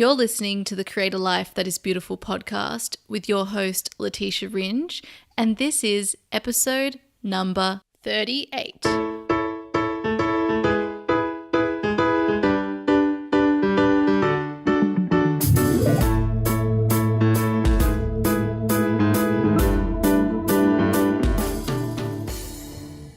You're listening to the Create a Life That Is Beautiful podcast with your host, Letitia Ringe, and this is episode number 38.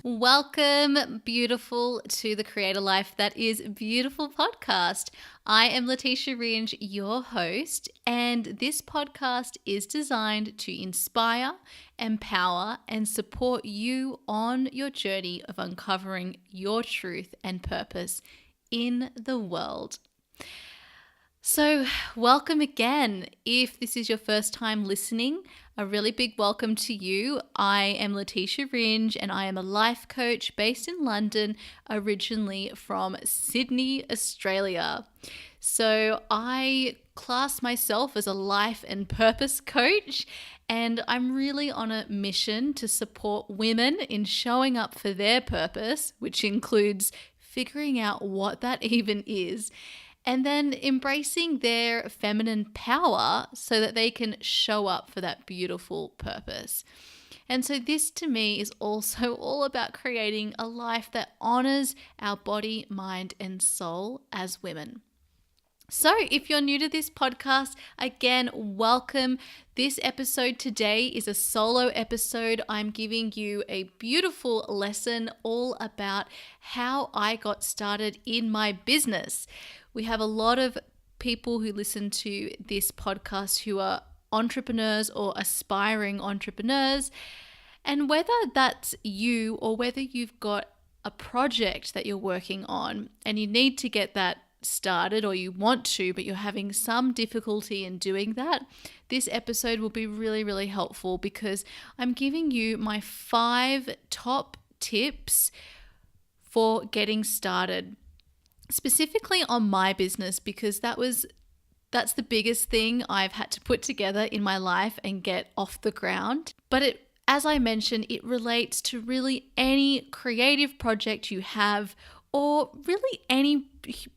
Welcome, beautiful, to the Create a Life That Is Beautiful podcast. I am Letitia Ringe, your host, and this podcast is designed to inspire, empower, and support you on your journey of uncovering your truth and purpose in the world. So, welcome again. If this is your first time listening, a really big welcome to you. I am Letitia Ringe and I am a life coach based in London, originally from Sydney, Australia. So I class myself as a life and purpose coach, and I'm really on a mission to support women in showing up for their purpose, which includes figuring out what that even is, and then embracing their feminine power so that they can show up for that beautiful purpose. And so this to me is also all about creating a life that honors our body, mind, and soul as women. So if you're new to this podcast, again, welcome. This episode today is a solo episode. I'm giving you a beautiful lesson all about how I got started in my business. We have a lot of people who listen to this podcast who are entrepreneurs or aspiring entrepreneurs. And whether that's you or whether you've got a project that you're working on and you need to get that started or you want to, but you're having some difficulty in doing that, this episode will be really, really helpful because I'm giving you my 5 top tips for getting started. Specifically on my business, because that's the biggest thing I've had to put together in my life and get off the ground. But as I mentioned, it relates to really any creative project you have, or really any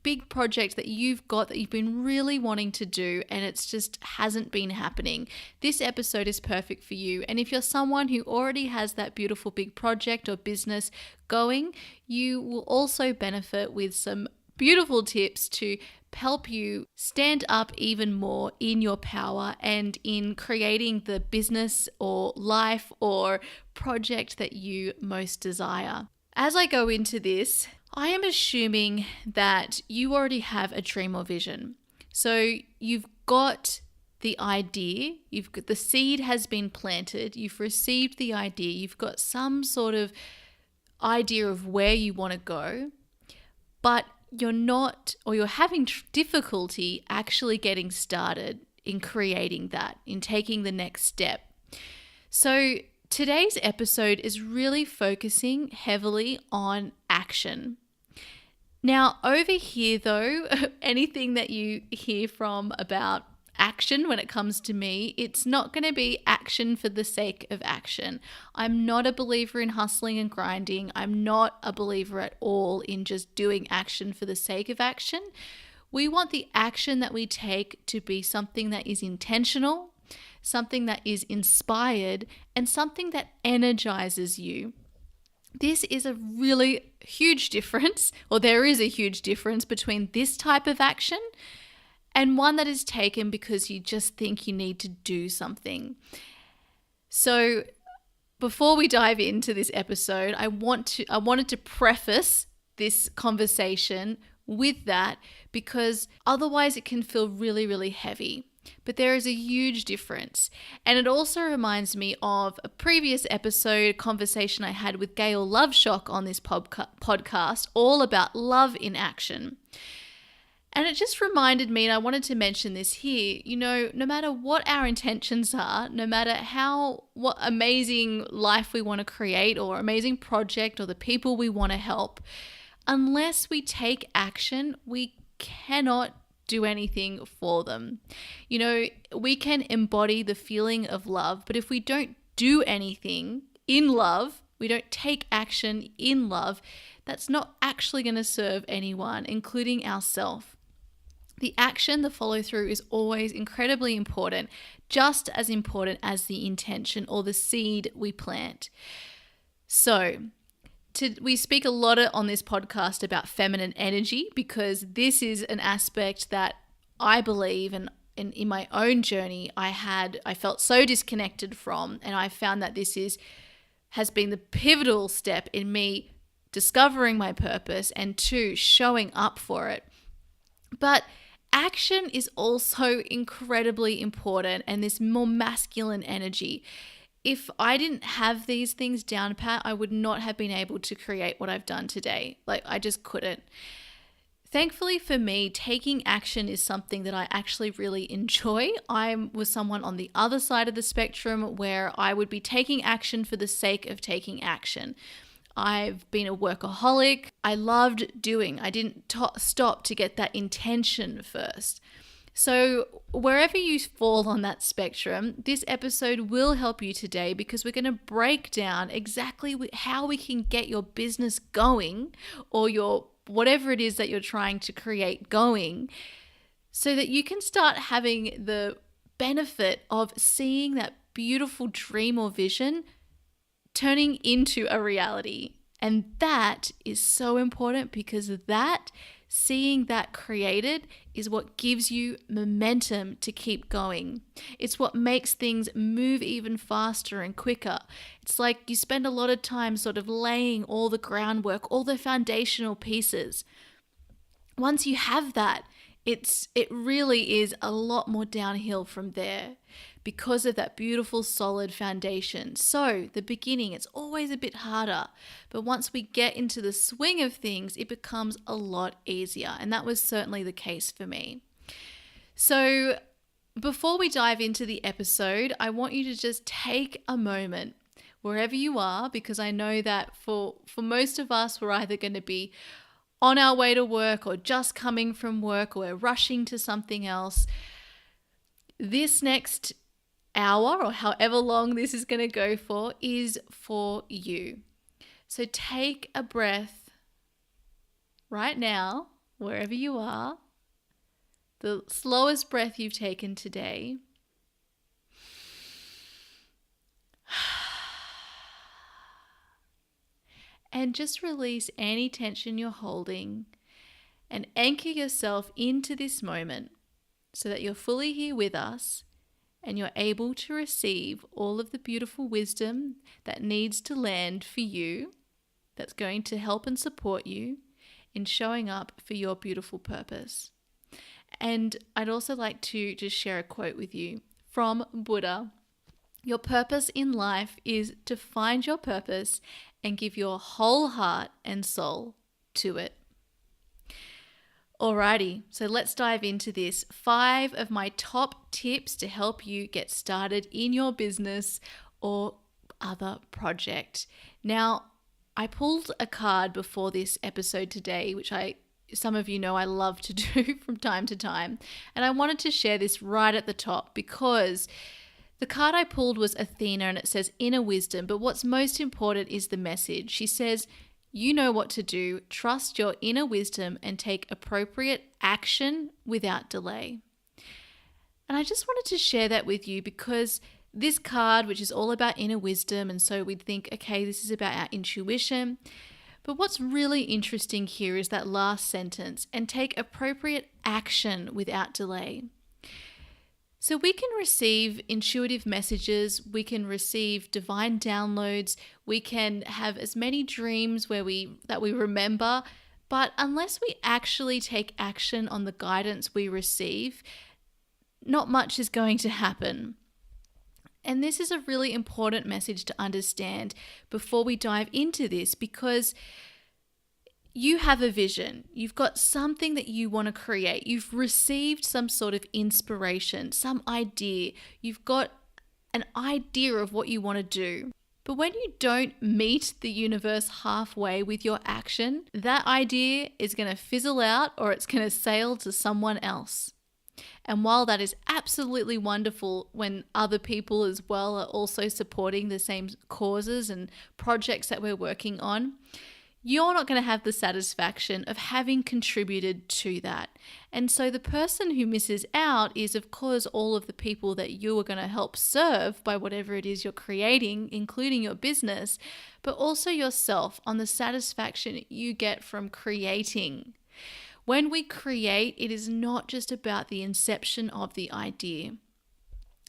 big project that you've got that you've been really wanting to do and it's just hasn't been happening. This episode is perfect for you. And if you're someone who already has that beautiful big project or business going, you will also benefit with some beautiful tips to help you stand up even more in your power and in creating the business or life or project that you most desire. As I go into this, I am assuming that you already have a dream or vision. So you've got the idea, the seed has been planted, you've received the idea, you've got some sort of idea of where you want to go, but you're having difficulty actually getting started in creating that, in taking the next step. So today's episode is really focusing heavily on action. Now, over here though, anything that you hear from about action when it comes to me, it's not going to be action for the sake of action. I'm not a believer in hustling and grinding. I'm not a believer at all in just doing action for the sake of action. We want the action that we take to be something that is intentional, something that is inspired, and something that energizes you. This is a really huge difference, or there is a huge difference between this type of action and one that is taken because you just think you need to do something. Before we dive into this episode, I wanted to preface this conversation with that because otherwise it can feel really, really heavy. But there is a huge difference. And it also reminds me of a previous conversation I had with Gail Loveshock on this podcast, all about love in action. And it just reminded me, and I wanted to mention this here, no matter what our intentions are, no matter what amazing life we want to create or amazing project or the people we want to help, unless we take action, we cannot do anything for them. We can embody the feeling of love, but if we don't do anything in love, we don't take action in love, that's not actually going to serve anyone, including ourselves. The action, the follow through is always incredibly important, just as important as the intention or the seed we plant. So, we speak a lot on this podcast about feminine energy because this is an aspect that I believe and in my own journey I felt so disconnected from, and I found that this has been the pivotal step in me discovering my purpose and two, showing up for it. But action is also incredibly important, and this more masculine energy. If I didn't have these things down pat, I would not have been able to create what I've done today. I just couldn't. Thankfully for me, taking action is something that I actually really enjoy. I was someone on the other side of the spectrum where I would be taking action for the sake of taking action. I've been a workaholic. I loved doing. I didn't stop to get that intention first. So wherever you fall on that spectrum, this episode will help you today because we're going to break down exactly how we can get your business going or your whatever it is that you're trying to create going so that you can start having the benefit of seeing that beautiful dream or vision turning into a reality. And that is so important because seeing that created is what gives you momentum to keep going. It's what makes things move even faster and quicker. It's like you spend a lot of time sort of laying all the groundwork, all the foundational pieces. Once you have that, it really is a lot more downhill from there because of that beautiful solid foundation. So the beginning, it's always a bit harder, but once we get into the swing of things, it becomes a lot easier. And that was certainly the case for me. So before we dive into the episode, I want you to just take a moment wherever you are, because I know that for most of us, we're either going to be on our way to work or just coming from work or we're rushing to something else. This next hour or however long this is going to go for is for you. So take a breath right now, wherever you are, the slowest breath you've taken today. And just release any tension you're holding and anchor yourself into this moment so that you're fully here with us and you're able to receive all of the beautiful wisdom that needs to land for you, that's going to help and support you in showing up for your beautiful purpose. And I'd also like to just share a quote with you from Buddha. Your purpose in life is to find your purpose and give your whole heart and soul to it. Alrighty, so let's dive into this. 5 of my top tips to help you get started in your business or other project. Now, I pulled a card before this episode today, which some of you know I love to do from time to time. And I wanted to share this right at the top because the card I pulled was Athena and it says inner wisdom, but what's most important is the message. She says, you know what to do, trust your inner wisdom and take appropriate action without delay. And I just wanted to share that with you because this card, which is all about inner wisdom, and so we'd think, okay, this is about our intuition. But what's really interesting here is that last sentence, and take appropriate action without delay. So we can receive intuitive messages, we can receive divine downloads, we can have as many dreams that we remember, but unless we actually take action on the guidance we receive, not much is going to happen. And this is a really important message to understand before we dive into this, because you have a vision, you've got something that you want to create, you've received some sort of inspiration, some idea, you've got an idea of what you want to do. But when you don't meet the universe halfway with your action, that idea is going to fizzle out or it's going to sail to someone else. And while that is absolutely wonderful when other people as well are also supporting the same causes and projects that we're working on, you're not going to have the satisfaction of having contributed to that. And so the person who misses out is, of course, all of the people that you are going to help serve by whatever it is you're creating, including your business, but also yourself on the satisfaction you get from creating. When we create, it is not just about the inception of the idea.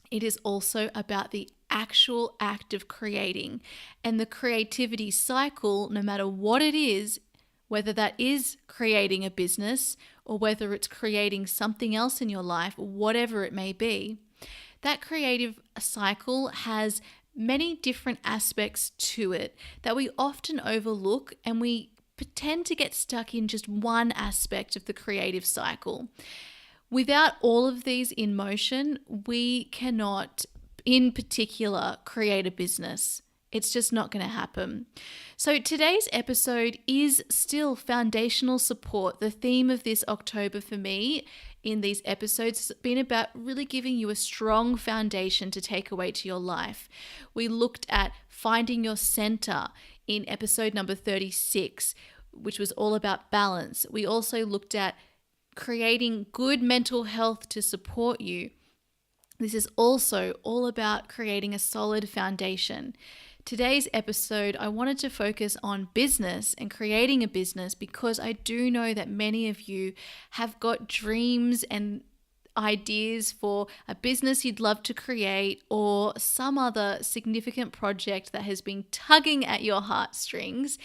It is also about the actual act of creating, and the creativity cycle, no matter what it is, whether that is creating a business or whether it's creating something else in your life, whatever it may be, that creative cycle has many different aspects to it that we often overlook, and we tend to get stuck in just one aspect of the creative cycle. Without all of these in motion, we cannot, in particular, create a business. It's just not going to happen. So today's episode is still foundational support. The theme of this October for me in these episodes has been about really giving you a strong foundation to take away to your life. We looked at finding your center in episode number 36, which was all about balance. We also looked at creating good mental health to support you. This is also all about creating a solid foundation. Today's episode, I wanted to focus on business and creating a business because I do know that many of you have got dreams and ideas for a business you'd love to create or some other significant project that has been tugging at your heartstrings.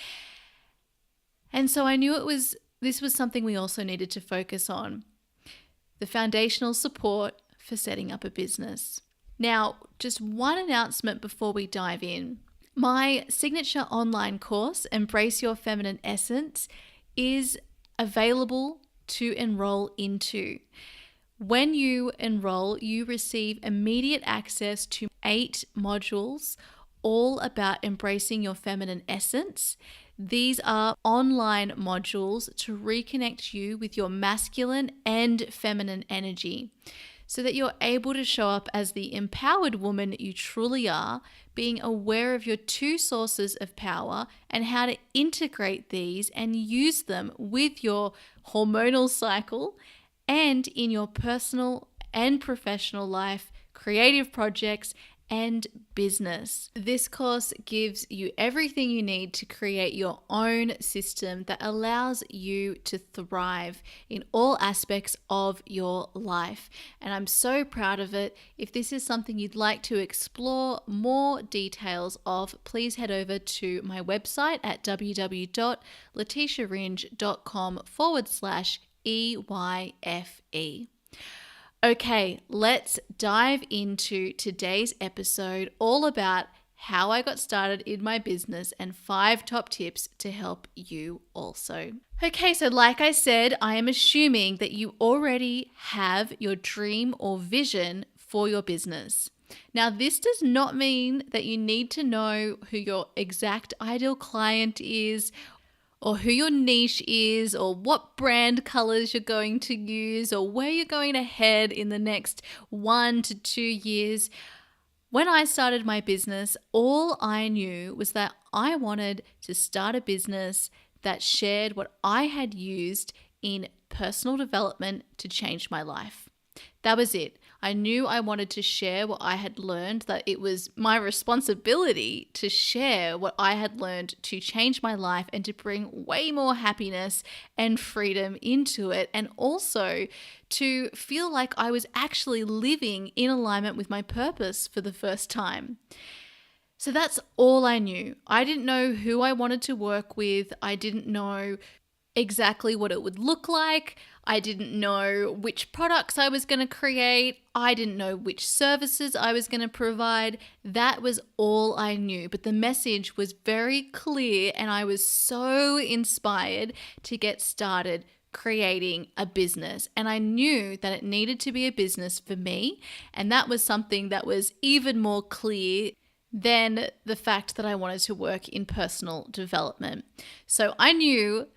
And so I knew this was something we also needed to focus on, the foundational support for setting up a business. Now, just one announcement before we dive in. My signature online course, Embrace Your Feminine Essence, is available to enroll into. When you enroll, you receive immediate access to 8 modules all about embracing your feminine essence. These are online modules to reconnect you with your masculine and feminine energy so that you're able to show up as the empowered woman you truly are, being aware of your 2 sources of power and how to integrate these and use them with your hormonal cycle and in your personal and professional life, creative projects, and business. This course gives you everything you need to create your own system that allows you to thrive in all aspects of your life. And I'm so proud of it. If this is something you'd like to explore more details of, please head over to my website at www.letitiaringe.com/EYFE. Okay, let's dive into today's episode all about how I got started in my business and 5 top tips to help you also. Okay, so like I said, I am assuming that you already have your dream or vision for your business. Now, this does not mean that you need to know who your exact ideal client is, or who your niche is, or what brand colors you're going to use, or where you're going to head in the next 1 to 2 years. When I started my business, all I knew was that I wanted to start a business that shared what I had used in personal development to change my life. That was it. I knew I wanted to share what I had learned, that it was my responsibility to share what I had learned to change my life and to bring way more happiness and freedom into it, and also to feel like I was actually living in alignment with my purpose for the first time. So that's all I knew. I didn't know who I wanted to work with. I didn't know exactly what it would look like. I didn't know which products I was going to create. I didn't know which services I was going to provide. That was all I knew. But the message was very clear, and I was so inspired to get started creating a business. And I knew that it needed to be a business for me. And that was something that was even more clear than the fact that I wanted to work in personal development. So I knew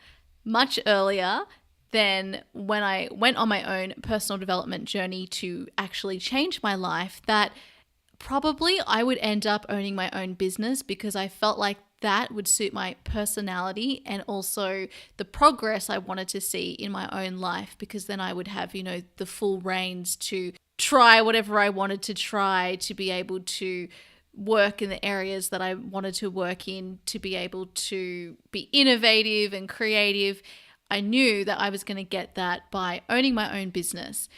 much earlier than when I went on my own personal development journey to actually change my life that probably I would end up owning my own business, because I felt like that would suit my personality and also the progress I wanted to see in my own life, because then I would have, the full reins to try whatever I wanted to try, to be able to work in the areas that I wanted to work in, to be able to be innovative and creative. I knew that I was going to get that by owning my own business.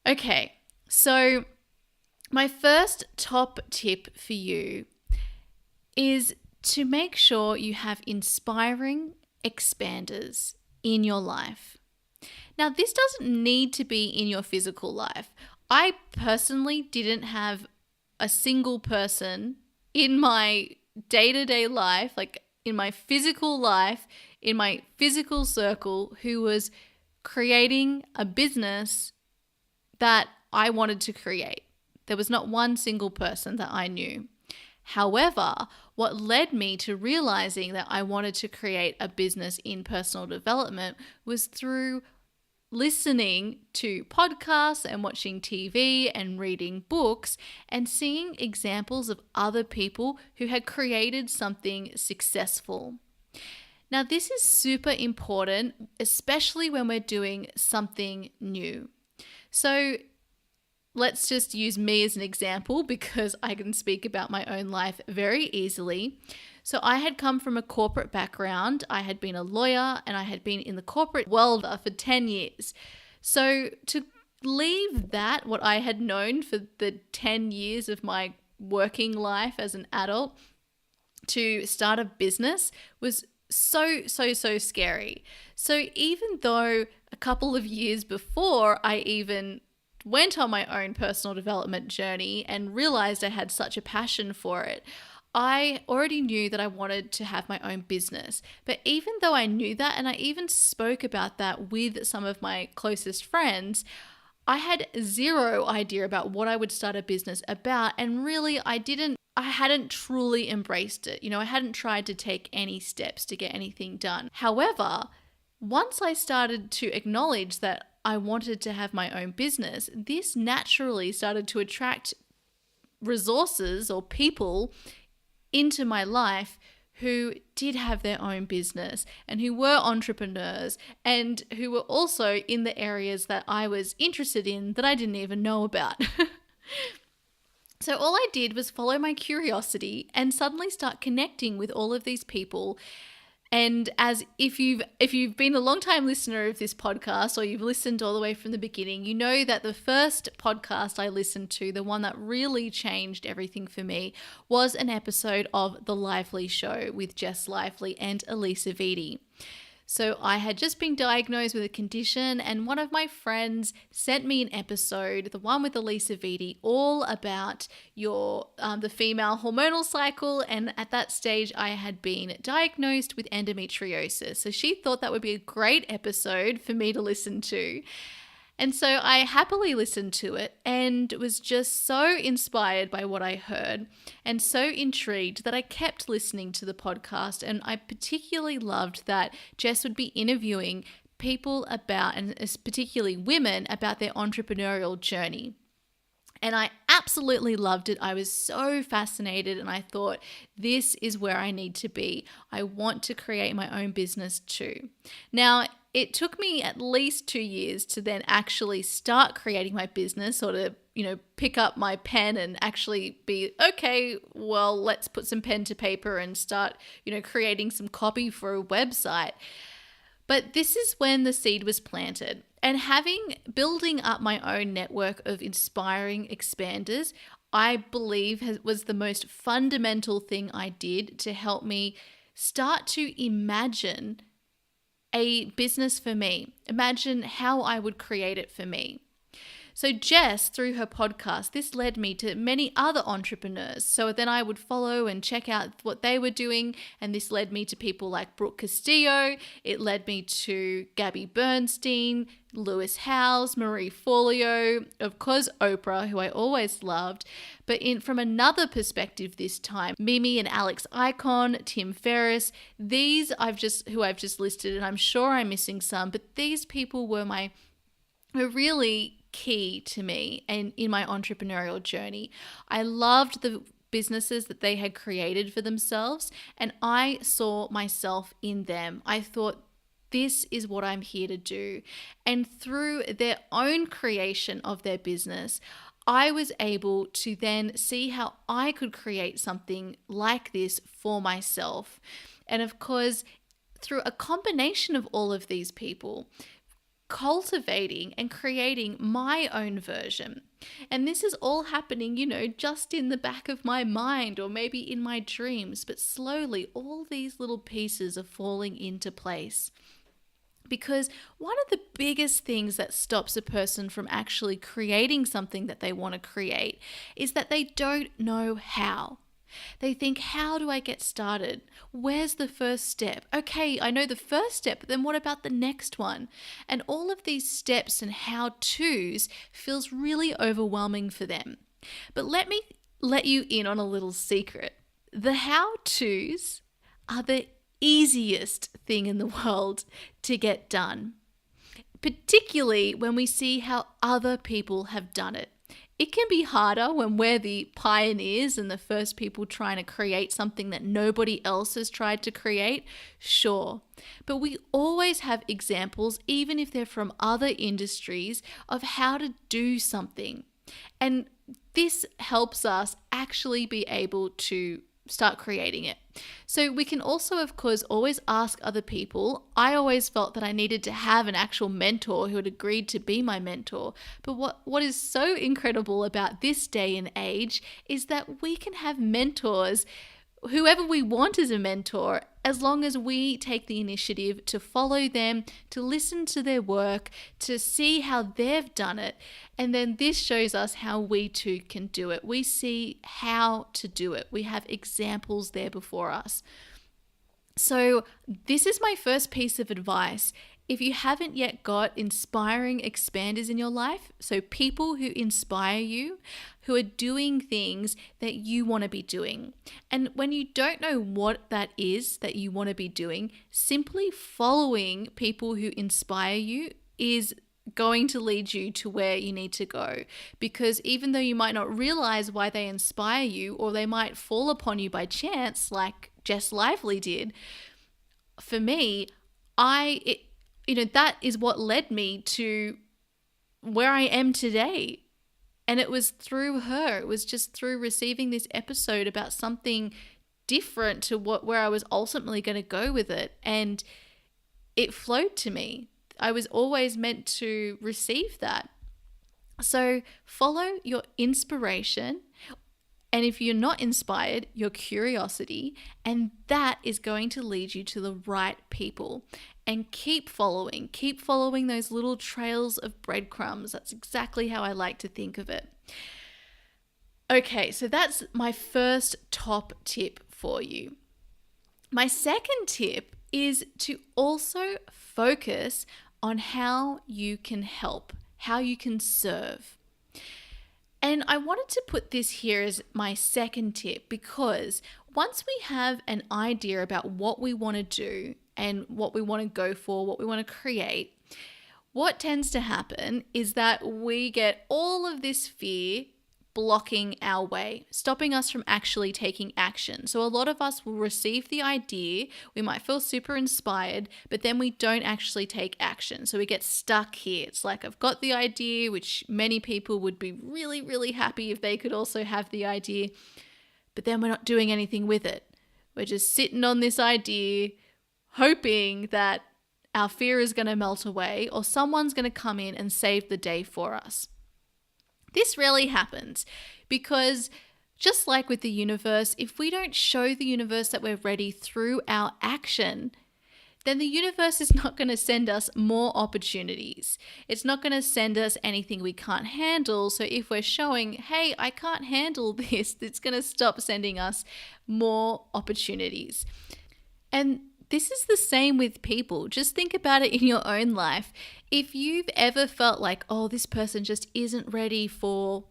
Okay, so my first top tip for you is to make sure you have inspiring expanders in your life. Now, this doesn't need to be in your physical life. I personally didn't have a single person in my day-to-day life, like in my physical life, in my physical circle, who was creating a business that I wanted to create. There was not one single person that I knew. However, what led me to realizing that I wanted to create a business in personal development was through listening to podcasts and watching TV and reading books and seeing examples of other people who had created something successful. Now, this is super important, especially when we're doing something new. So let's just use me as an example because I can speak about my own life very easily. So I had come from a corporate background. I had been a lawyer and I had been in the corporate world for 10 years. So to leave that, what I had known for the 10 years of my working life as an adult, to start a business was so scary. So even though a couple of years before I even went on my own personal development journey and realized I had such a passion for it, I already knew that I wanted to have my own business. But even though I knew that, and I even spoke about that with some of my closest friends, I had zero idea about what I would start a business about. And really, I hadn't truly embraced it. I hadn't tried to take any steps to get anything done. However, once I started to acknowledge that I wanted to have my own business, this naturally started to attract resources or people into my life who did have their own business and who were entrepreneurs and who were also in the areas that I was interested in that I didn't even know about. So all I did was follow my curiosity and suddenly start connecting with all of these people. And as if you've been a long-time listener of this podcast, or you've listened all the way from the beginning, you know that the first podcast I listened to, the one that really changed everything for me, was an episode of The Lively Show with Jess Lively and Elisa Vitti. So I had just been diagnosed with a condition, and one of my friends sent me an episode, the one with Elisa Vitti, all about the female hormonal cycle. And at that stage, I had been diagnosed with endometriosis. So she thought that would be a great episode for me to listen to. And so I happily listened to it and was just so inspired by what I heard and so intrigued that I kept listening to the podcast. And I particularly loved that Jess would be interviewing people about, and particularly women, about their entrepreneurial journey. And I absolutely loved it. I was so fascinated and I thought, this is where I need to be. I want to create my own business too. Now, it took me at least 2 years to then actually start creating my business, or to, pick up my pen and actually be, okay, well, let's put some pen to paper and start, creating some copy for a website. But this is when the seed was planted. And building up my own network of inspiring expanders, I believe was the most fundamental thing I did to help me start to imagine a business for me. Imagine how I would create it for me. So Jess, through her podcast, this led me to many other entrepreneurs. So then I would follow and check out what they were doing. And this led me to people like Brooke Castillo. It led me to Gabby Bernstein, Lewis Howes, Marie Forleo, of course, Oprah, who I always loved. But from another perspective this time, Mimi and Alex Icon, Tim Ferriss, who I've just listed, and I'm sure I'm missing some, but these people were really key to me and in my entrepreneurial journey. I loved the businesses that they had created for themselves, and I saw myself in them. I thought, this is what I'm here to do. And through their own creation of their business, I was able to then see how I could create something like this for myself. And of course, through a combination of all of these people, cultivating and creating my own version. And this is all happening, just in the back of my mind or maybe in my dreams, but slowly all these little pieces are falling into place. Because one of the biggest things that stops a person from actually creating something that they want to create is that they don't know how. They think, how do I get started? Where's the first step? Okay, I know the first step, but then what about the next one? And all of these steps and how-tos feels really overwhelming for them. But let me let you in on a little secret. The how-tos are the easiest thing in the world to get done, particularly when we see how other people have done it. It can be harder when we're the pioneers and the first people trying to create something that nobody else has tried to create, sure. But we always have examples, even if they're from other industries, of how to do something. And this helps us actually be able to start creating it. So we can also, of course, always ask other people. I always felt that I needed to have an actual mentor who had agreed to be my mentor. But what is so incredible about this day and age is that we can have mentors, whoever we want as a mentor, as long as we take the initiative to follow them, to listen to their work, to see how they've done it. And then this shows us how we too can do it. We see how to do it. We have examples there before us. So this is my first piece of advice. If you haven't yet got inspiring expanders in your life, so people who inspire you, who are doing things that you want to be doing. And when you don't know what that is that you want to be doing, simply following people who inspire you is going to lead you to where you need to go. Because even though you might not realize why they inspire you, or they might fall upon you by chance like Jess Lively did, for me, that is what led me to where I am today. And it was through her. It was just through receiving this episode about something different to where I was ultimately going to go with it. And it flowed to me. I was always meant to receive that. So follow your inspiration. And if you're not inspired, your curiosity, and that is going to lead you to the right people. And keep following those little trails of breadcrumbs. That's exactly how I like to think of it. Okay, so that's my first top tip for you. My second tip is to also focus on how you can help, how you can serve. And I wanted to put this here as my second tip because once we have an idea about what we want to do and what we want to go for, what we want to create, what tends to happen is that we get all of this fear blocking our way, stopping us from actually taking action. So a lot of us will receive the idea, we might feel super inspired, but then we don't actually take action. So we get stuck here. It's like, I've got the idea, which many people would be really, really happy if they could also have the idea, but then we're not doing anything with it. We're just sitting on this idea, hoping that our fear is going to melt away or someone's going to come in and save the day for us. This rarely happens because just like with the universe, if we don't show the universe that we're ready through our action, then the universe is not going to send us more opportunities. It's not going to send us anything we can't handle. So if we're showing, hey, I can't handle this, it's going to stop sending us more opportunities. And this is the same with people. Just think about it in your own life. If you've ever felt like, oh, this person just isn't ready for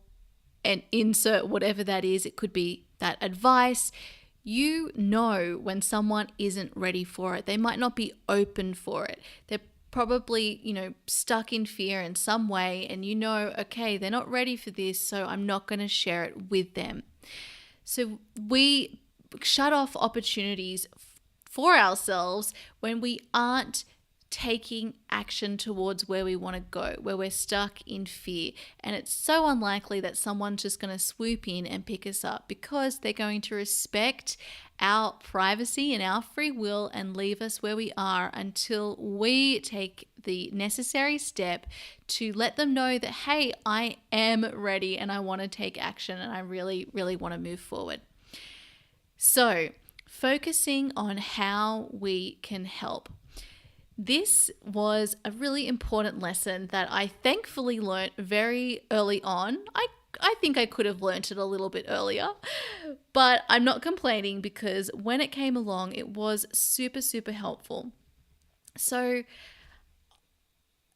an insert, whatever that is, it could be that advice. You know when someone isn't ready for it. They might not be open for it. They're probably, stuck in fear in some way, and okay, they're not ready for this, so I'm not going to share it with them. So we shut off opportunities for ourselves when we aren't taking action towards where we want to go, where we're stuck in fear. And it's so unlikely that someone's just going to swoop in and pick us up, because they're going to respect our privacy and our free will and leave us where we are until we take the necessary step to let them know that, hey, I am ready and I want to take action and I really, really want to move forward. So, focusing on how we can help. This was a really important lesson that I thankfully learnt very early on. I think I could have learnt it a little bit earlier, but I'm not complaining, because when it came along, it was super, super helpful. So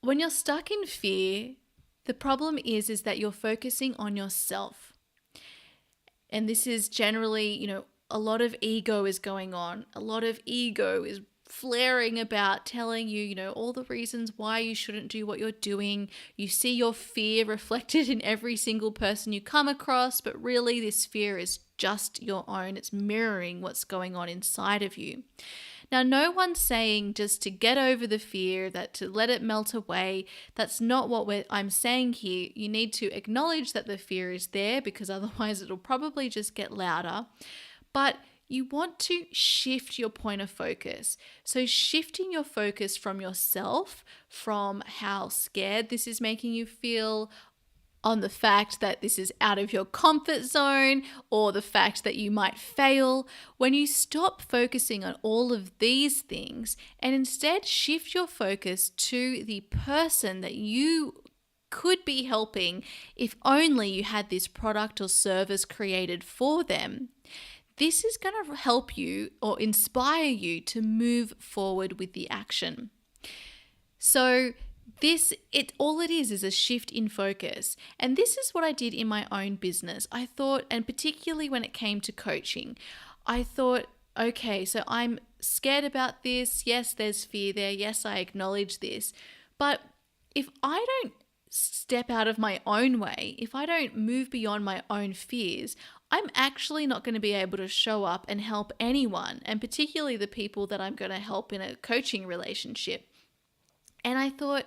when you're stuck in fear, the problem is that you're focusing on yourself. And this is generally, a lot of ego is going on. A lot of ego is flaring about, telling you, all the reasons why you shouldn't do what you're doing. You see your fear reflected in every single person you come across, but really this fear is just your own. It's mirroring what's going on inside of you. Now, no one's saying just to get over the fear, that to let it melt away. That's not what I'm saying here. You need to acknowledge that the fear is there, because otherwise it'll probably just get louder. But you want to shift your point of focus. So shifting your focus from yourself, from how scared this is making you feel, on the fact that this is out of your comfort zone, or the fact that you might fail. When you stop focusing on all of these things and instead shift your focus to the person that you could be helping if only you had this product or service created for them, this is going to help you or inspire you to move forward with the action. So all it is a shift in focus. And this is what I did in my own business. I thought, and particularly when it came to coaching, I thought, okay, so I'm scared about this. Yes, there's fear there. Yes, I acknowledge this. But if I don't step out of my own way, if I don't move beyond my own fears, I'm actually not going to be able to show up and help anyone, and particularly the people that I'm going to help in a coaching relationship. And I thought,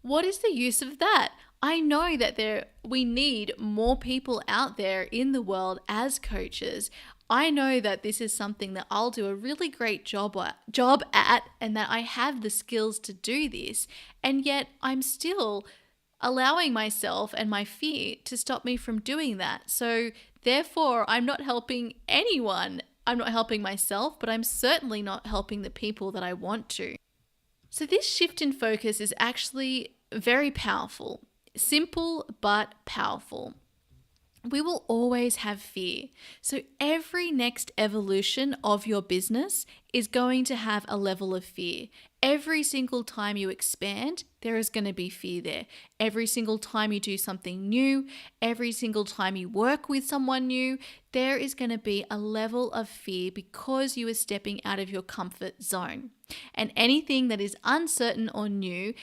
what is the use of that? I know that we need more people out there in the world as coaches. I know that this is something that I'll do a really great job at, and that I have the skills to do this. And yet I'm still allowing myself and my fear to stop me from doing that. So therefore, I'm not helping anyone. I'm not helping myself, but I'm certainly not helping the people that I want to. So this shift in focus is actually very powerful. Simple, but powerful. We will always have fear. So every next evolution of your business is going to have a level of fear. Every single time you expand, there is going to be fear there. Every single time you do something new, every single time you work with someone new, there is going to be a level of fear, because you are stepping out of your comfort zone. And anything that is uncertain or new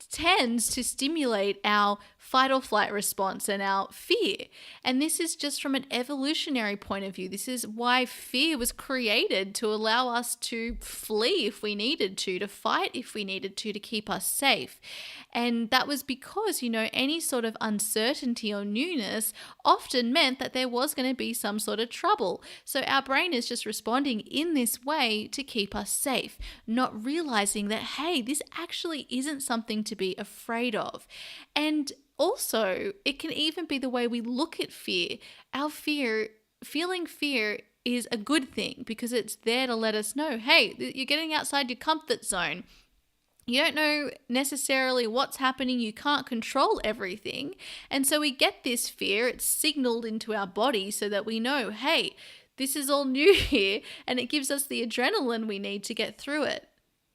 tends to stimulate our fight or flight response and our fear. And this is just from an evolutionary point of view. This is why fear was created, to allow us to flee if we needed to fight if we needed to keep us safe. And that was because, any sort of uncertainty or newness often meant that there was going to be some sort of trouble. So our brain is just responding in this way to keep us safe, not realizing that, hey, this actually isn't something to be afraid of. And also, it can even be the way we look at fear. Feeling fear is a good thing, because it's there to let us know, hey, you're getting outside your comfort zone. You don't know necessarily what's happening. You can't control everything. And so we get this fear. It's signaled into our body so that we know, hey, this is all new here, and it gives us the adrenaline we need to get through it.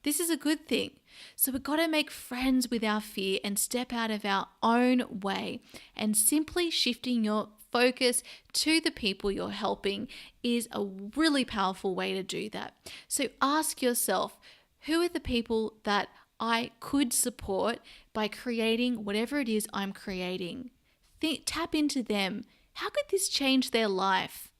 This is a good thing. So we've got to make friends with our fear and step out of our own way. And simply shifting your focus to the people you're helping is a really powerful way to do that. So ask yourself, who are the people that I could support by creating whatever it is I'm creating? Tap into them. How could this change their life?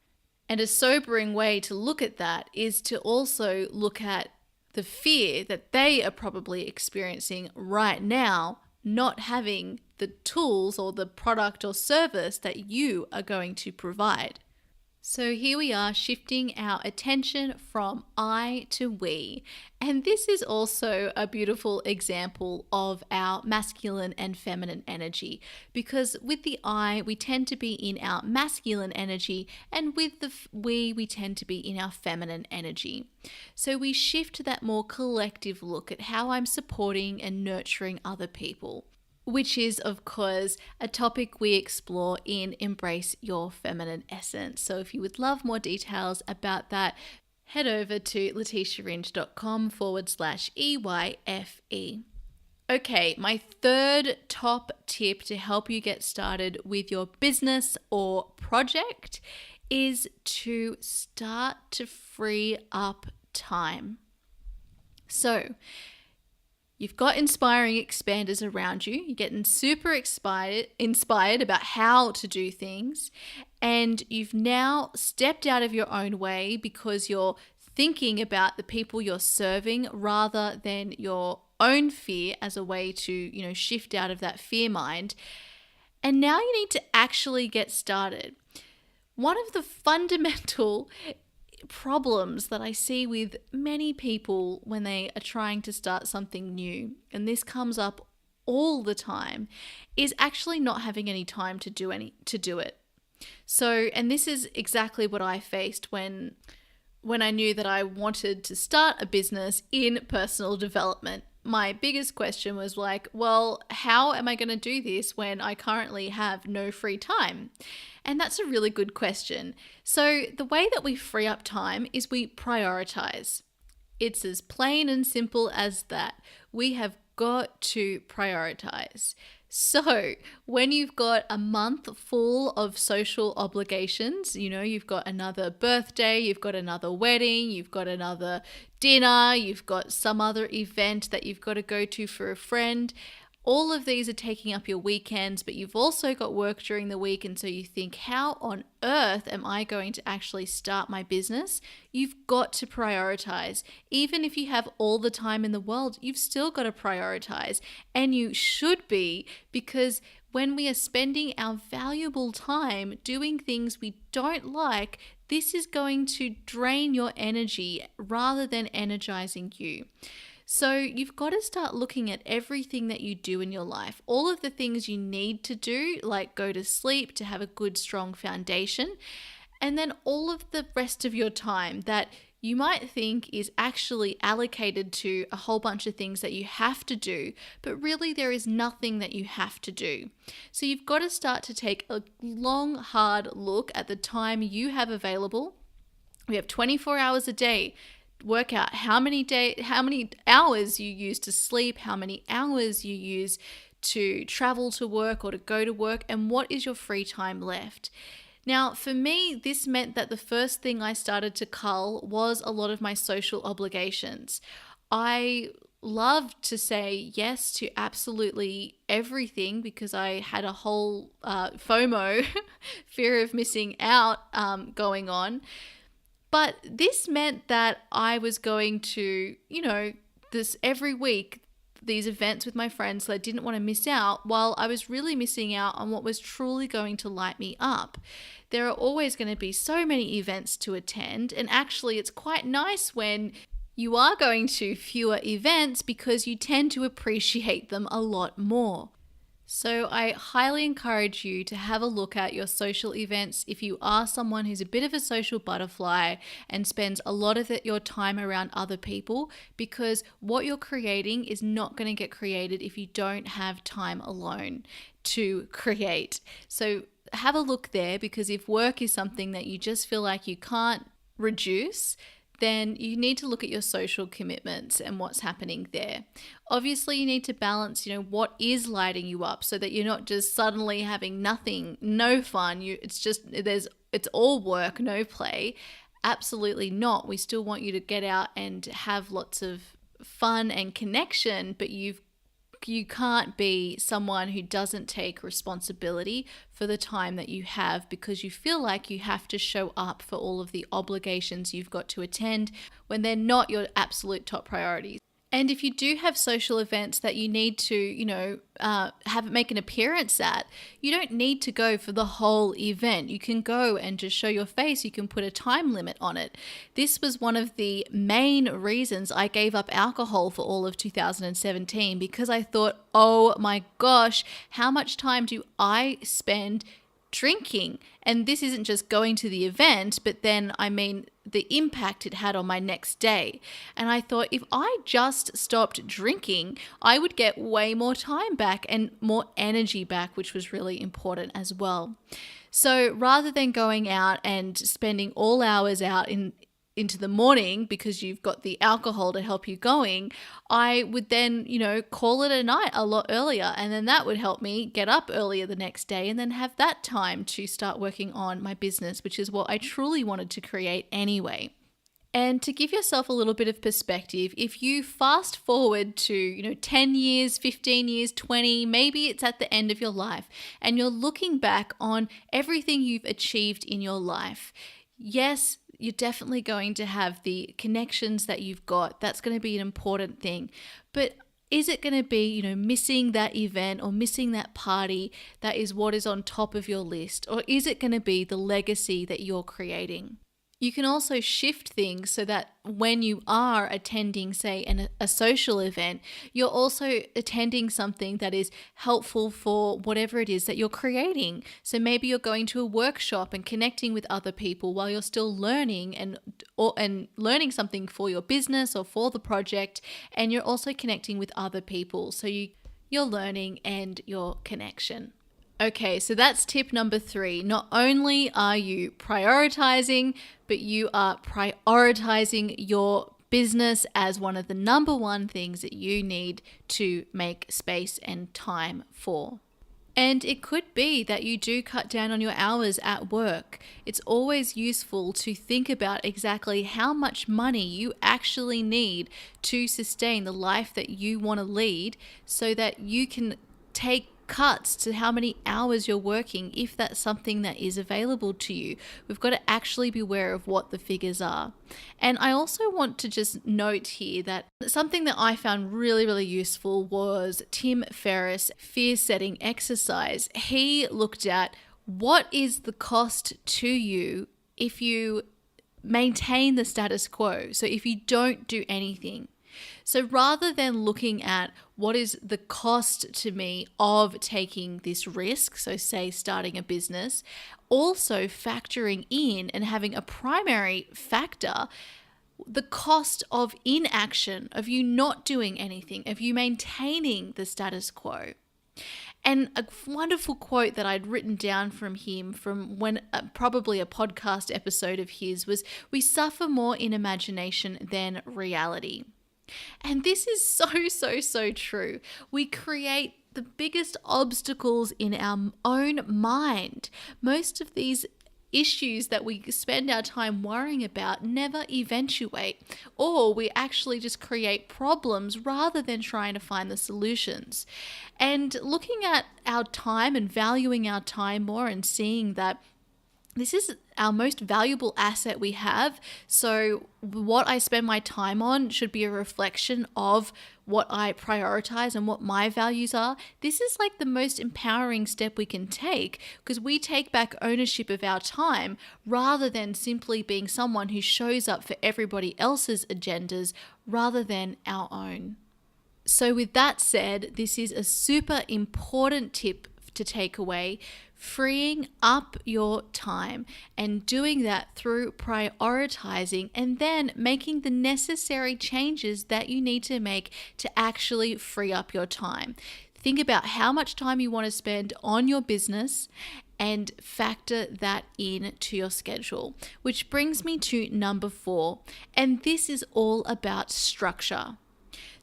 And a sobering way to look at that is to also look at the fear that they are probably experiencing right now, not having the tools or the product or service that you are going to provide. So here we are shifting our attention from I to we. And this is also a beautiful example of our masculine and feminine energy, because with the I, we tend to be in our masculine energy, and with the we tend to be in our feminine energy. So we shift to that more collective look at how I'm supporting and nurturing other people, which is, of course, a topic we explore in Embrace Your Feminine Essence. So if you would love more details about that, head over to letitiaringe.com/EYFE. Okay, my third top tip to help you get started with your business or project is to start to free up time. So, you've got inspiring expanders around you. You're getting super inspired about how to do things. And you've now stepped out of your own way because you're thinking about the people you're serving rather than your own fear as a way to, shift out of that fear mind. And now you need to actually get started. One of the fundamental problems that I see with many people when they are trying to start something new, and this comes up all the time, is actually not having any time to do it. So, and this is exactly what I faced when I knew that I wanted to start a business in personal development. My biggest question was like, well, how am I going to do this when I currently have no free time? And that's a really good question. So the way that we free up time is we prioritize. It's as plain and simple as that. We have got to prioritize. So when you've got a month full of social obligations, you've got another birthday, you've got another wedding, you've got another dinner, you've got some other event that you've got to go to for a friend. All of these are taking up your weekends, but you've also got work during the week. And so you think, how on earth am I going to actually start my business? You've got to prioritize. Even if you have all the time in the world, you've still got to prioritize. And you should be, because when we are spending our valuable time doing things we don't like, this is going to drain your energy rather than energizing you. So you've got to start looking at everything that you do in your life, all of the things you need to do, like go to sleep to have a good, strong foundation, and then all of the rest of your time that you might think is actually allocated to a whole bunch of things that you have to do, but really there is nothing that you have to do. So you've got to start to take a long, hard look at the time you have available. We have 24 hours a day. Work out how many hours you use to sleep, how many hours you use to travel to work or to go to work, and what is your free time left. Now, for me, this meant that the first thing I started to cull was a lot of my social obligations. I loved to say yes to absolutely everything because I had a whole FOMO, fear of missing out, going on. But this meant that I was going to, this every week, these events with my friends that I didn't want to miss out, while I was really missing out on what was truly going to light me up. There are always going to be so many events to attend, and actually it's quite nice when you are going to fewer events because you tend to appreciate them a lot more. So I highly encourage you to have a look at your social events if you are someone who's a bit of a social butterfly and spends a lot of your time around other people, because what you're creating is not going to get created if you don't have time alone to create. So have a look there, because if work is something that you just feel like you can't reduce, then you need to look at your social commitments and what's happening there. Obviously, you need to balance, what is lighting you up so that you're not just suddenly having nothing, no fun. It's all work, no play. Absolutely not. We still want you to get out and have lots of fun and connection, but you've you can't be someone who doesn't take responsibility for the time that you have because you feel like you have to show up for all of the obligations you've got to attend when they're not your absolute top priorities. And if you do have social events that you need to, make an appearance at, you don't need to go for the whole event. You can go and just show your face. You can put a time limit on it. This was one of the main reasons I gave up alcohol for all of 2017 because I thought, oh my gosh, how much time do I spend drinking? And this isn't just going to the event, but then the impact it had on my next day. And I thought if I just stopped drinking, I would get way more time back and more energy back, which was really important as well. So rather than going out and spending all hours out into the morning because you've got the alcohol to help you going, I would then, call it a night a lot earlier. And then that would help me get up earlier the next day and then have that time to start working on my business, which is what I truly wanted to create anyway. And to give yourself a little bit of perspective, if you fast forward to, 10 years, 15 years, 20, maybe it's at the end of your life and you're looking back on everything you've achieved in your life. Yes, you're definitely going to have the connections that you've got. That's going to be an important thing. But is it going to be, missing that event or missing that party that is what is on top of your list? Or is it going to be the legacy that you're creating? You can also shift things so that when you are attending, say, a social event, you're also attending something that is helpful for whatever it is that you're creating. So maybe you're going to a workshop and connecting with other people while you're still learning and learning something for your business or for the project, and you're also connecting with other people. So you're learning and your connection. Okay, so that's tip number 3. Not only are you prioritizing, but you are prioritizing your business as one of the number one things that you need to make space and time for. And it could be that you do cut down on your hours at work. It's always useful to think about exactly how much money you actually need to sustain the life that you want to lead so that you can take cuts to how many hours you're working if that's something that is available to you. We've got to actually be aware of what the figures are. And I also want to just note here that something that I found really, really useful was Tim Ferriss' fear setting exercise. He looked at what is the cost to you if you maintain the status quo. So if you don't do anything. So rather than looking at what is the cost to me of taking this risk, so say starting a business, also factoring in and having a primary factor, the cost of inaction, of you not doing anything, of you maintaining the status quo. And a wonderful quote that I'd written down from him from probably a podcast episode of his was, "We suffer more in imagination than reality." And this is so true. We create the biggest obstacles in our own mind. Most of these issues that we spend our time worrying about never eventuate, or we actually just create problems rather than trying to find the solutions. And looking at our time and valuing our time more and seeing that this is our most valuable asset we have. So what I spend my time on should be a reflection of what I prioritize and what my values are. This is like the most empowering step we can take because we take back ownership of our time rather than simply being someone who shows up for everybody else's agendas rather than our own. So with that said, this is a super important tip to take away. Freeing up your time and doing that through prioritizing and then making the necessary changes that you need to make to actually free up your time. Think about how much time you want to spend on your business and factor that in to your schedule, which brings me to number 4. And this is all about structure.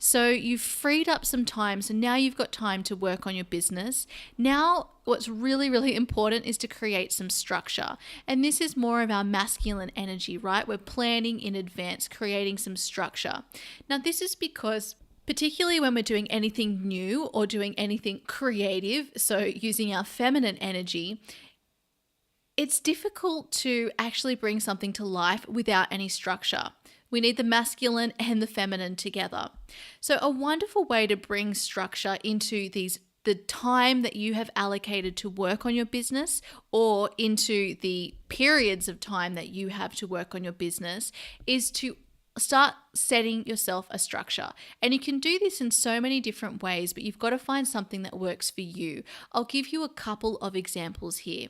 So you've freed up some time. So now you've got time to work on your business. Now, what's really, really important is to create some structure. And this is more of our masculine energy, right? We're planning in advance, creating some structure. Now, this is because particularly when we're doing anything new or doing anything creative, so using our feminine energy. It's difficult to actually bring something to life without any structure. We need the masculine and the feminine together. So a wonderful way to bring structure into the time that you have allocated to work on your business, or into the periods of time that you have to work on your business, is to start setting yourself a structure. And you can do this in so many different ways, but you've got to find something that works for you. I'll give you a couple of examples here.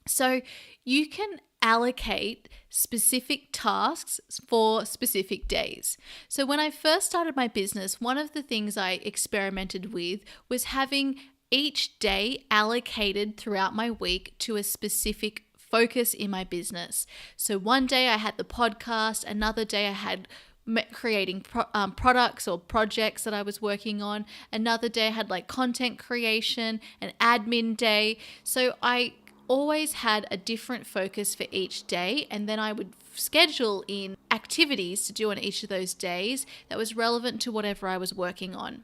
So you can allocate specific tasks for specific days. So when I first started my business, one of the things I experimented with was having each day allocated throughout my week to a specific focus in my business. So one day I had the podcast, another day I had creating products or projects that I was working on. Another day I had like content creation, an admin day. So I always had a different focus for each day, and then I would schedule in activities to do on each of those days that was relevant to whatever I was working on.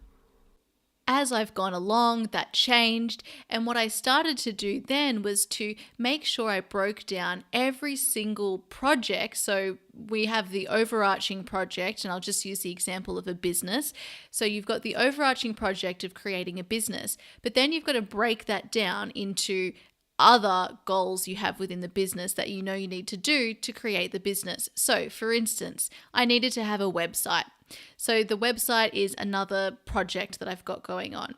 As I've gone along, that changed, and what I started to do then was to make sure I broke down every single project. So we have the overarching project, and I'll just use the example of a business. So you've got the overarching project of creating a business, but then you've got to break that down into other goals you have within the business that you know you need to do to create the business. So for instance, I needed to have a website. So the website is another project that I've got going on.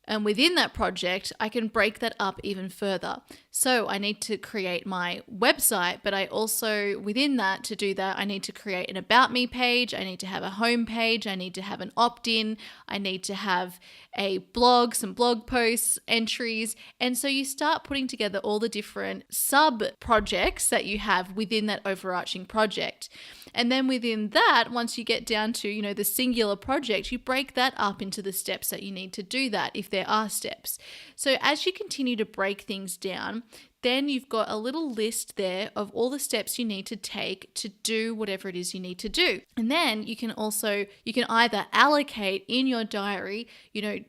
And within that project, I can break that up even further. So I need to create my website, but I also, within that, to do that, I need to create an About Me page. I need to have a home page. I need to have an opt-in. I need to have a blog, some blog posts, entries. And so you start putting together all the different sub-projects that you have within that overarching project. And then within that, once you get down to, the singular project, you break that up into the steps that you need to do that, if there are steps. So as you continue to break things down, then you've got a little list there of all the steps you need to take to do whatever it is you need to do. And then you can either allocate in your diary,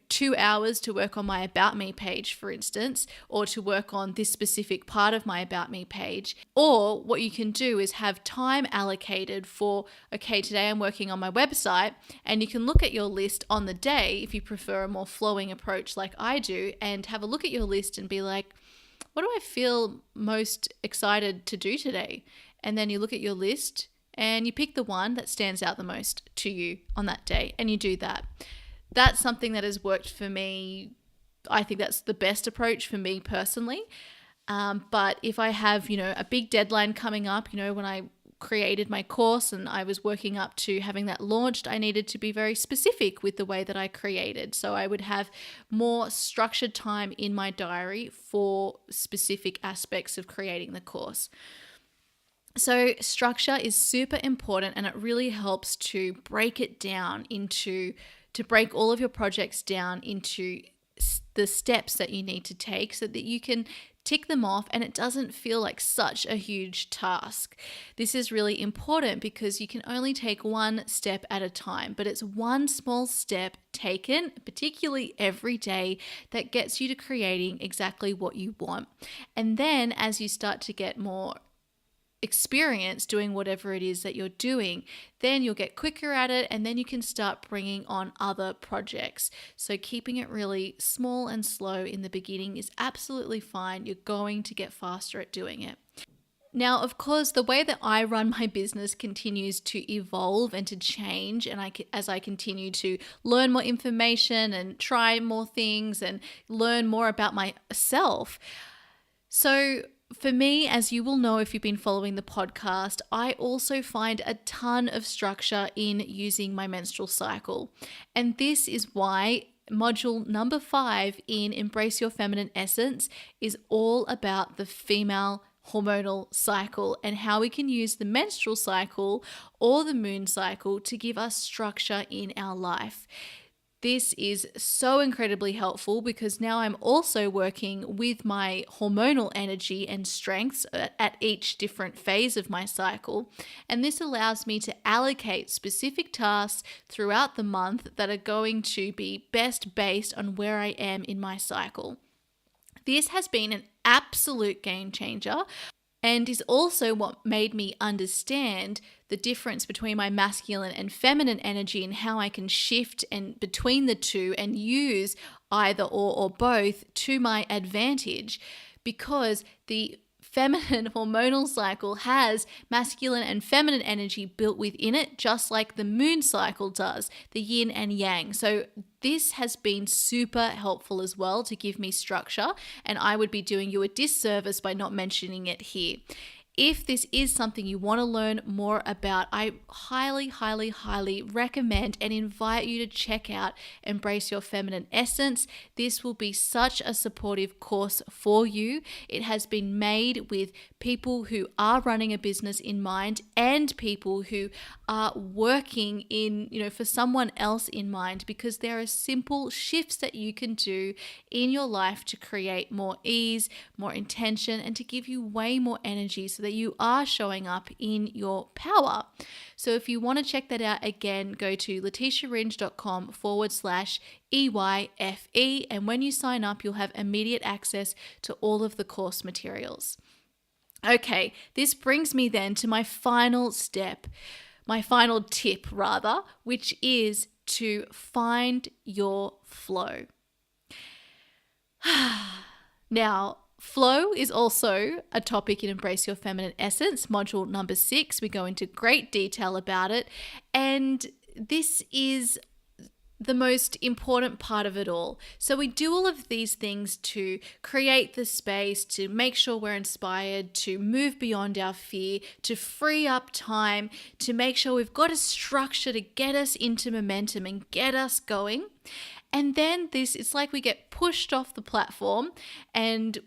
2 hours to work on my About Me page, for instance, or to work on this specific part of my About Me page. Or what you can do is have time allocated for, okay, today I'm working on my website, and you can look at your list on the day, if you prefer a more flowing approach like I do, and have a look at your list and be like, what do I feel most excited to do today? And then you look at your list and you pick the one that stands out the most to you on that day, and you do that. That's something that has worked for me. I think that's the best approach for me personally. But if I have, a big deadline coming up, when I created my course and I was working up to having that launched, I needed to be very specific with the way that I created. So I would have more structured time in my diary for specific aspects of creating the course. So structure is super important, and it really helps to break all of your projects down into the steps that you need to take so that you can tick them off and it doesn't feel like such a huge task. This is really important because you can only take one step at a time, but it's one small step taken, particularly every day, that gets you to creating exactly what you want. And then as you start to get more experience doing whatever it is that you're doing, then you'll get quicker at it, and then you can start bringing on other projects. So keeping it really small and slow in the beginning is absolutely fine. You're going to get faster at doing it. Now, of course, the way that I run my business continues to evolve and to change, and as I continue to learn more information and try more things and learn more about myself. So for me, as you will know if you've been following the podcast, I also find a ton of structure in using my menstrual cycle. And this is why module number 5 in Embrace Your Feminine Essence is all about the female hormonal cycle and how we can use the menstrual cycle or the moon cycle to give us structure in our life. This is so incredibly helpful because now I'm also working with my hormonal energy and strengths at each different phase of my cycle. And this allows me to allocate specific tasks throughout the month that are going to be best based on where I am in my cycle. This has been an absolute game changer and is also what made me understand the difference between my masculine and feminine energy and how I can shift and between the two and use either or both to my advantage, because the feminine hormonal cycle has masculine and feminine energy built within it, just like the moon cycle does, the yin and yang. So this has been super helpful as well to give me structure, and I would be doing you a disservice by not mentioning it here. If this is something you want to learn more about, I highly, highly, highly recommend and invite you to check out Embrace Your Feminine Essence. This will be such a supportive course for you. It has been made with people who are running a business in mind and people who are working for someone else in mind, because there are simple shifts that you can do in your life to create more ease, more intention, and to give you way more energy so that you are showing up in your power. So if you want to check that out, again, go to letitiaringe.com/EYFE. And when you sign up, you'll have immediate access to all of the course materials. Okay, this brings me then to my final step, my final tip rather, which is to find your flow. Now, flow is also a topic in Embrace Your Feminine Essence, module number 6. We go into great detail about it. And this is the most important part of it all. So we do all of these things to create the space, to make sure we're inspired, to move beyond our fear, to free up time, to make sure we've got a structure to get us into momentum and get us going. And then it's like we get pushed off the platform, and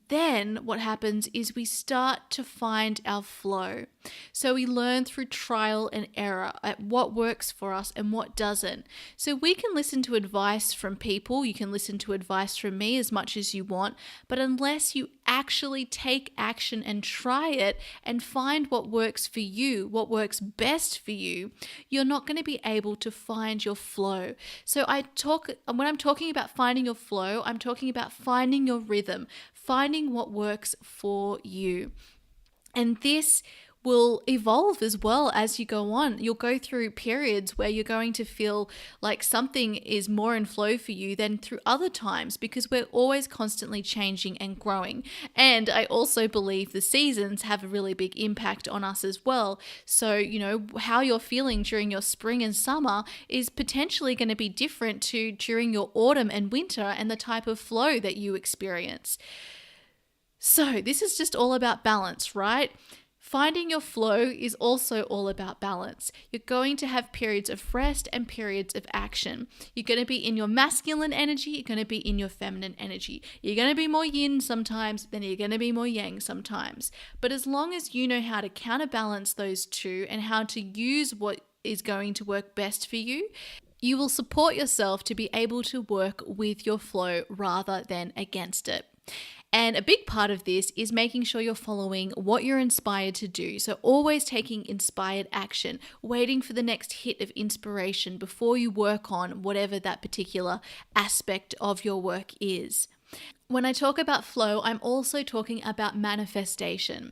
then what happens is we start to find our flow. So we learn through trial and error at what works for us and what doesn't. So we can listen to advice from people, you can listen to advice from me as much as you want, but unless you actually take action and try it and find what works for you, what works best for you, you're not going to be able to find your flow. So when I'm talking about finding your flow, I'm talking about finding your rhythm, finding what works for you. And this will evolve as well as you go on. You'll go through periods where you're going to feel like something is more in flow for you than through other times, because we're always constantly changing and growing. And I also believe the seasons have a really big impact on us as well. So, how you're feeling during your spring and summer is potentially going to be different to during your autumn and winter and the type of flow that you experience. So this is just all about balance, right? Finding your flow is also all about balance. You're going to have periods of rest and periods of action. You're going to be in your masculine energy, you're going to be in your feminine energy. You're going to be more yin sometimes, then you're going to be more yang sometimes. But as long as you know how to counterbalance those two and how to use what is going to work best for you, you will support yourself to be able to work with your flow rather than against it. And a big part of this is making sure you're following what you're inspired to do. So always taking inspired action, waiting for the next hit of inspiration before you work on whatever that particular aspect of your work is. When I talk about flow, I'm also talking about manifestation.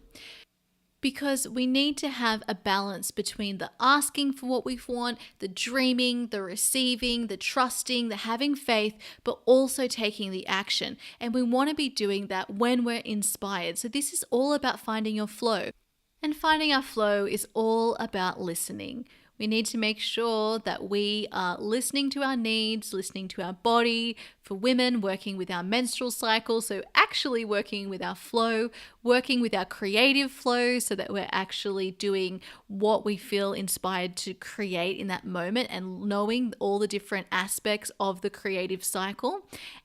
Because we need to have a balance between the asking for what we want, the dreaming, the receiving, the trusting, the having faith, but also taking the action. And we want to be doing that when we're inspired. So this is all about finding your flow. And finding our flow is all about listening. We need to make sure that we are listening to our needs, listening to our body. For women, working with our menstrual cycle, so actually working with our flow, working with our creative flow so that we're actually doing what we feel inspired to create in that moment and knowing all the different aspects of the creative cycle.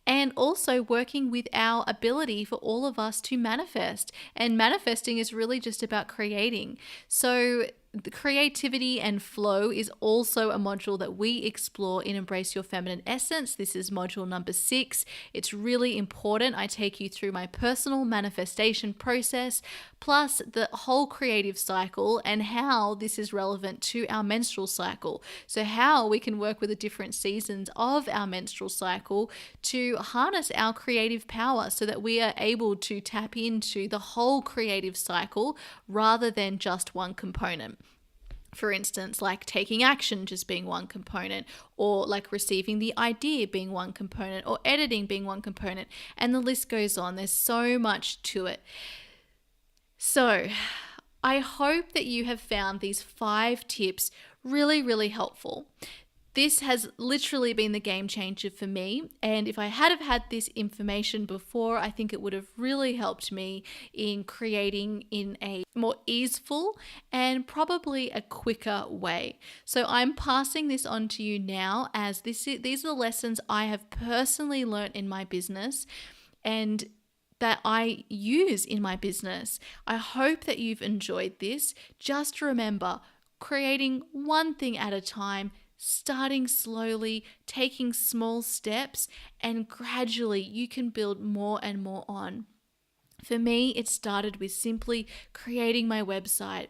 And also working with our ability for all of us to manifest. And manifesting is really just about creating. So the creativity and flow is also a module that we explore in Embrace Your Feminine Essence. This is module number 6. It's really important. I take you through my personal manifestation process, plus the whole creative cycle and how this is relevant to our menstrual cycle. So how we can work with the different seasons of our menstrual cycle to harness our creative power so that we are able to tap into the whole creative cycle rather than just one component. For instance, like taking action just being one component, or like receiving the idea being one component, or editing being one component, and the list goes on. There's so much to it. So I hope that you have found these 5 tips really, really helpful. This has literally been the game changer for me. And if I had have had this information before, I think it would have really helped me in creating in a more easeful and probably a quicker way. So I'm passing this on to you now, as these are the lessons I have personally learned in my business and that I use in my business. I hope that you've enjoyed this. Just remember, creating one thing at a time, starting slowly, taking small steps, and gradually you can build more and more on. For me, it started with simply creating my website,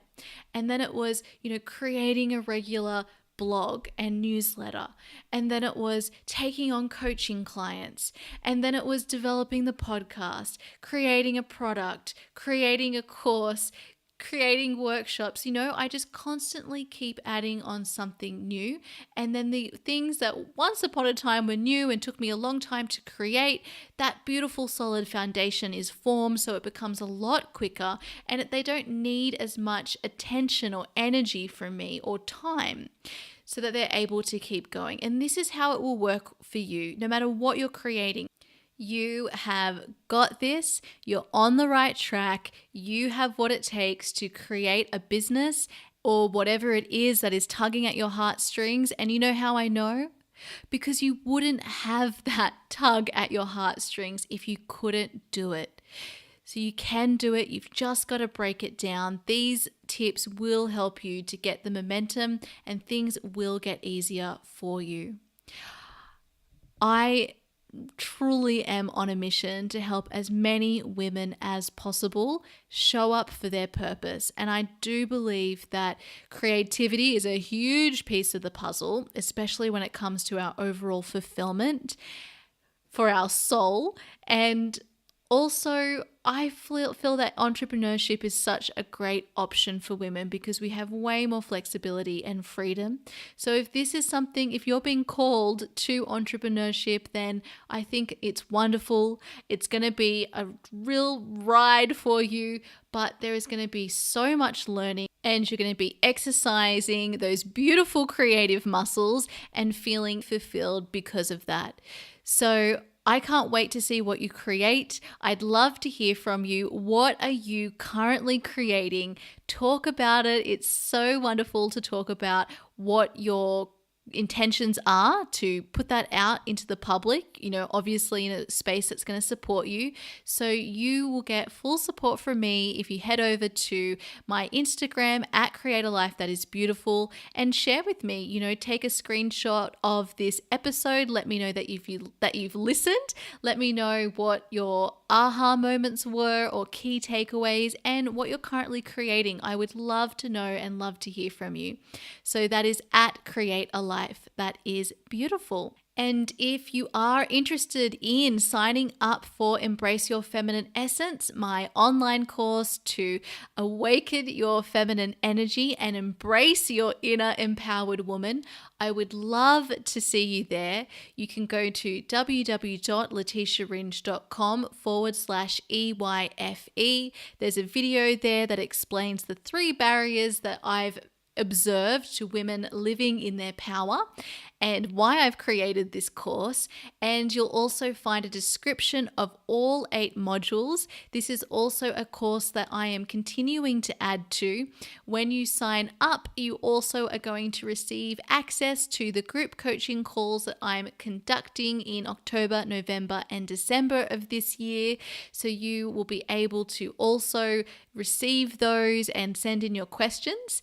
and then it was, creating a regular blog and newsletter, and then it was taking on coaching clients, and then it was developing the podcast, creating a product, creating a course, creating workshops. I just constantly keep adding on something new, and then the things that once upon a time were new and took me a long time to create, that beautiful solid foundation is formed, so it becomes a lot quicker, and they don't need as much attention or energy from me or time, so that they're able to keep going. And this is how it will work for you, no matter what you're creating. You have got this. You're on the right track. You have what it takes to create a business or whatever it is that is tugging at your heartstrings. And you know how I know? Because you wouldn't have that tug at your heartstrings if you couldn't do it. So you can do it. You've just got to break it down. These tips will help you to get the momentum, and things will get easier for you. I truly am on a mission to help as many women as possible show up for their purpose. And I do believe that creativity is a huge piece of the puzzle, especially when it comes to our overall fulfillment for our soul. And also, I feel that entrepreneurship is such a great option for women because we have way more flexibility and freedom. So if you're being called to entrepreneurship, then I think it's wonderful. It's going to be a real ride for you, but there is going to be so much learning, and you're going to be exercising those beautiful creative muscles and feeling fulfilled because of that. So I can't wait to see what you create. I'd love to hear from you. What are you currently creating? Talk about it. It's so wonderful to talk about what your intentions are, to put that out into the public, obviously in a space that's going to support you. So you will get full support from me if you head over to my Instagram at Create a Life That Is Beautiful and share with me, take a screenshot of this episode. Let me know that you've listened. Let me know what your aha moments were or key takeaways and what you're currently creating. I would love to know and love to hear from you. So that is at Create a Life That Is Beautiful. And if you are interested in signing up for Embrace Your Feminine Essence, my online course to awaken your feminine energy and embrace your inner empowered woman, I would love to see you there. You can go to www.letitiaringe.com/EYFE. There's a video there that explains the 3 barriers that I've observed to women living in their power and why I've created this course. And you'll also find a description of all 8 modules. This is also a course that I am continuing to add to. When you sign up, you also are going to receive access to the group coaching calls that I'm conducting in October, November, and December of this year. So you will be able to also receive those and send in your questions.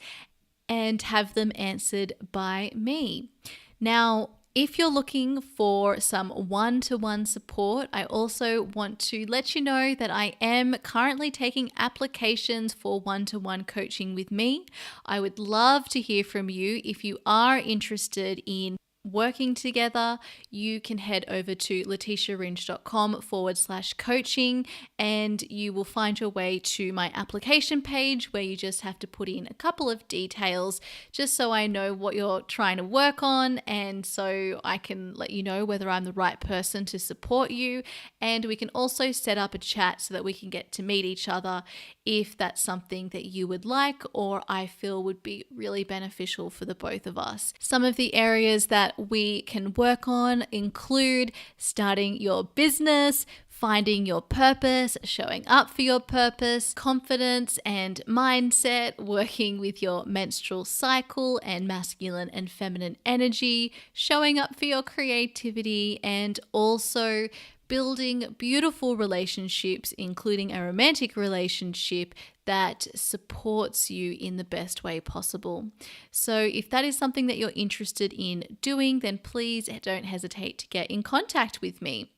and have them answered by me. Now, if you're looking for some one-to-one support, I also want to let you know that I am currently taking applications for one-to-one coaching with me. I would love to hear from you. If you are interested in working together, you can head over to letitiaringe.com/coaching and you will find your way to my application page where you just have to put in a couple of details just so I know what you're trying to work on and so I can let you know whether I'm the right person to support you. And we can also set up a chat so that we can get to meet each other if that's something that you would like or I feel would be really beneficial for the both of us. Some of the areas that we can work on include starting your business, finding your purpose, showing up for your purpose, confidence and mindset, working with your menstrual cycle and masculine and feminine energy, showing up for your creativity, and also building beautiful relationships, including a romantic relationship that supports you in the best way possible. So if that is something that you're interested in doing, then please don't hesitate to get in contact with me.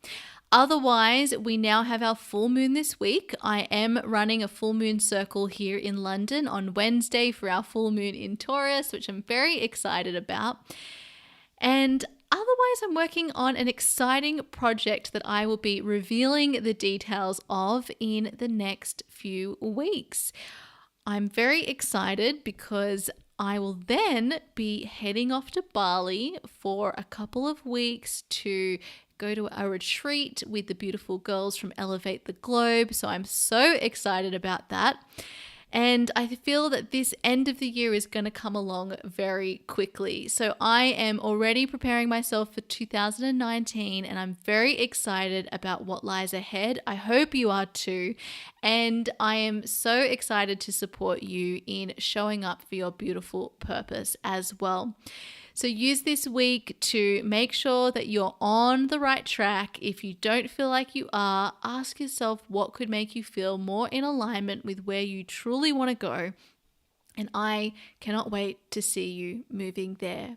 Otherwise, we now have our full moon this week. I am running a full moon circle here in London on Wednesday for our full moon in Taurus, which I'm very excited about. And otherwise, I'm working on an exciting project that I will be revealing the details of in the next few weeks. I'm very excited because I will then be heading off to Bali for a couple of weeks to go to a retreat with the beautiful girls from Elevate the Globe. So I'm so excited about that. And I feel that this end of the year is going to come along very quickly. So I am already preparing myself for 2019 and I'm very excited about what lies ahead. I hope you are too. And I am so excited to support you in showing up for your beautiful purpose as well. So use this week to make sure that you're on the right track. If you don't feel like you are, ask yourself what could make you feel more in alignment with where you truly want to go. And I cannot wait to see you moving there.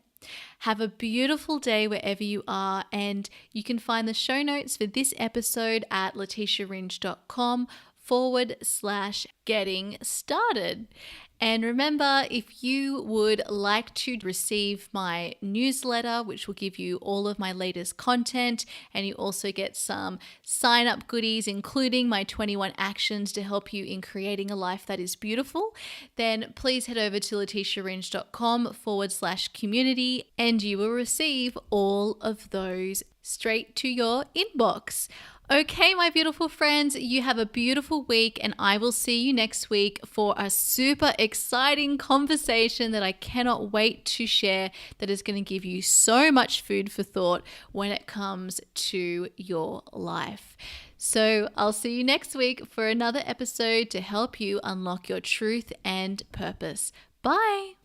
Have a beautiful day wherever you are, and you can find the show notes for this episode at letitiaringe.com/getting started. And remember, if you would like to receive my newsletter, which will give you all of my latest content, and you also get some sign-up goodies, including my 21 actions to help you in creating a life that is beautiful, then please head over to letitiaringe.com/community, and you will receive all of those straight to your inbox. Okay, my beautiful friends, you have a beautiful week and I will see you next week for a super exciting conversation that I cannot wait to share that is going to give you so much food for thought when it comes to your life. So I'll see you next week for another episode to help you unlock your truth and purpose. Bye.